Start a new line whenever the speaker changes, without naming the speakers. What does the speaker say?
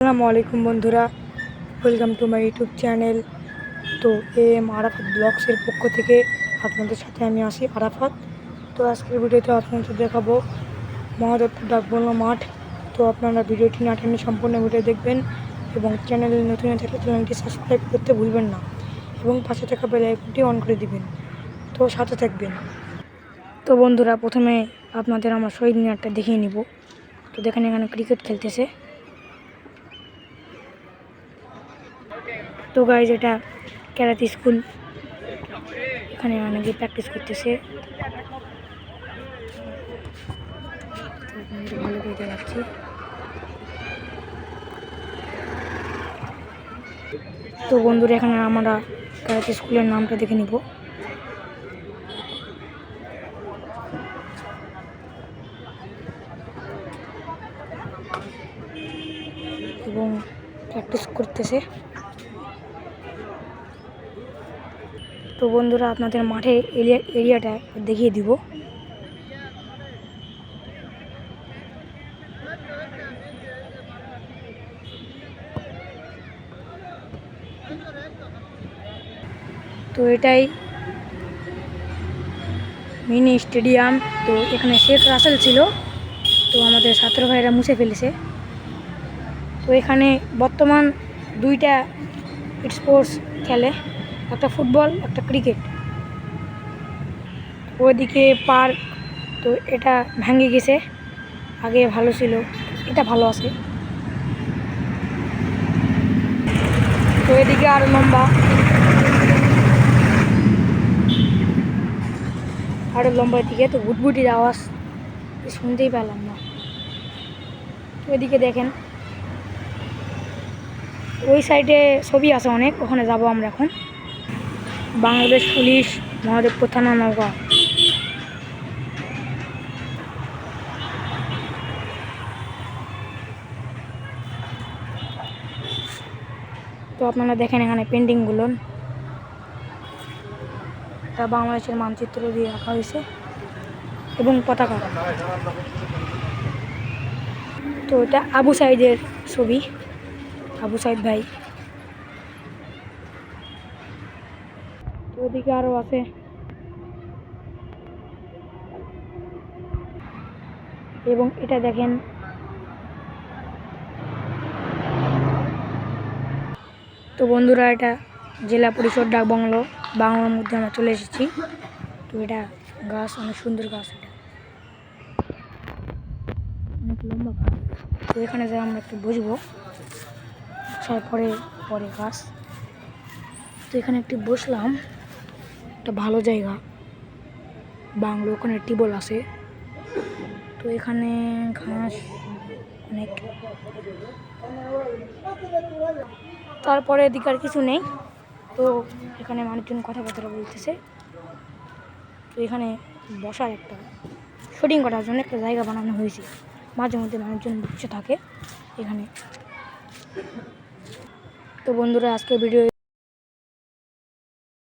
আসসালামু আলাইকুম বন্ধুরা, welcome to my YouTube channel. তো আরাফাত ব্লগসের পক্ষ থেকে আপনাদের সাথে আমি আসি আরাফাত। তো আজকের ভিডিওতে আপনাদের দেখাবো মহাদেবপুর ডাকবাংলো মাঠ। তো আপনারা ভিডিওটি না টেনে সম্পূর্ণ ভিডিও দেখবেন এবং চ্যানেলে নতুন হয়ে থাকলে চ্যানেলটি সাবস্ক্রাইব করতে ভুলবেন না এবং পাশে থাকা বেল আইকনটি অন করে দিবেন। তো সাথে থাকবেন। তো বন্ধুরা, প্রথমে আপনাদের আমার শহীদ মিনারটা দেখিয়ে নিব। তো দেখেন এখানে ক্রিকেট খেলতেছে। তো গাইজ, এটা ক্যারাতে স্কুল। এখানে অনেকে প্র্যাকটিস করতেছে। ভালো করে দেখাচ্ছি। তো বন্ধুরা, এখানে আমরা ক্যারাতে স্কুলের নামটা দেখে নিব। এবং প্র্যাকটিস করতেছে। তো বন্ধুরা, আপনাদের মাঠে এরিয়াটা দেখিয়ে দিব। তো এটাই মিনি স্টেডিয়াম। তো এখানে শেখ রাসেল ছিল, তো আমাদের ছাত্র ভাইরা মুছে ফেলেছে। তো এখানে বর্তমান দুইটা স্পোর্টস খেলে, একটা ফুটবল একটা ক্রিকেট। ওইদিকে পার্ক, তো এটা ভেঙে গেছে, আগে ভালো ছিল, এটা ভালো আছে। তো এদিকে আরো লম্বা, আরো লম্বা দিকে। তো ভুটভুটির আওয়াজ শুনতেই পেলাম না। তো এদিকে দেখেন, ওই সাইডে ছবি আছে অনেক, ওখানে যাব আমরা এখন। বাংলাদেশ পুলিশ, মহাদেবপুর থানা, নওগাঁ। তো আপনারা দেখেন এখানে পেন্টিংগুলো, এটা বাংলাদেশের মানচিত্র দিয়ে রাখা হয়েছে এবং পতাকা। তো এটা আবু সাইদের ছবি, আবু সাইদ ভাই। তো ওদিকে আরও আছে। এবং এটা দেখেন, তো বন্ধুরা, এটা জেলা পরিষদ ডাকবাংলো বাংলার মধ্যে আমরা চলে এসেছি। তো এটা গাছ, অনেক সুন্দর গাছ, এটা অনেক লম্বা গাছ। তো এখানে যা আমরা একটু বসবো, বসার পরে পরে গাছ। তো এখানে একটু বসলাম, একটা ভালো জায়গা বাংলো, ওখানে টিউবওয়েল আছে। তো এখানে ঘাস অনেক। তারপরে এদিকে আর কিছু নেই। তো এখানে মানুষজন কথাবার্তা বলতেছে। তো এখানে বসার একটা শুটিং করার জন্য একটা জায়গা বানানো হয়েছে, মাঝে মধ্যে মানুষজন বসে থাকে এখানে। তো বন্ধুরা, আজকে ভিডিও